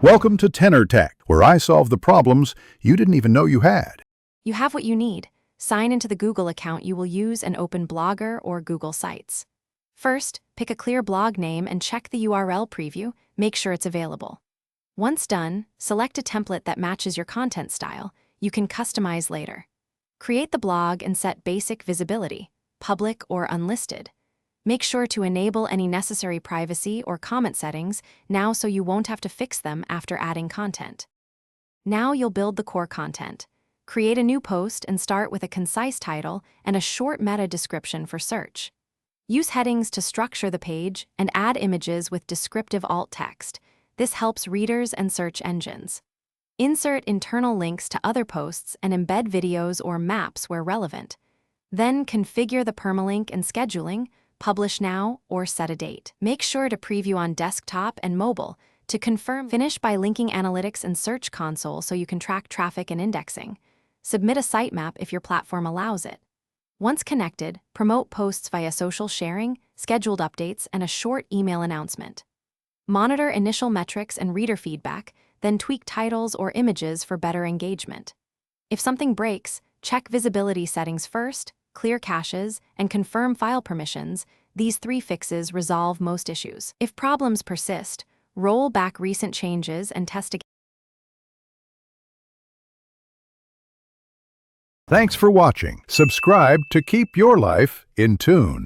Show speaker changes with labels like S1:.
S1: Welcome to Tenor Tech, where I solve the problems you didn't even know you had.
S2: You have what you need. Sign into the Google account you will use and open Blogger or Google Sites. First, pick a clear blog name and check the URL preview, make sure it's available. Once done, select a template that matches your content style. You can customize later. Create the blog and set basic visibility, public or unlisted. Make sure to enable any necessary privacy or comment settings now so you won't have to fix them after adding content. Now you'll build the core content. Create a new post and start with a concise title and a short meta description for search. Use headings to structure the page and add images with descriptive alt text. This helps readers and search engines. Insert internal links to other posts and embed videos or maps where relevant. Then configure the permalink and scheduling, publish now, or set a date. Make sure to preview on desktop and mobile. To confirm, finish by linking analytics and search console so you can track traffic and indexing. Submit a sitemap if your platform allows it. Once connected, promote posts via social sharing, scheduled updates, and a short email announcement. Monitor initial metrics and reader feedback, then tweak titles or images for better engagement. If something breaks, check visibility settings first, clear caches, and confirm file permissions. These 3 fixes resolve most issues. If problems persist, roll back recent changes and test again.
S1: Thanks for watching. Subscribe to keep your life in tune.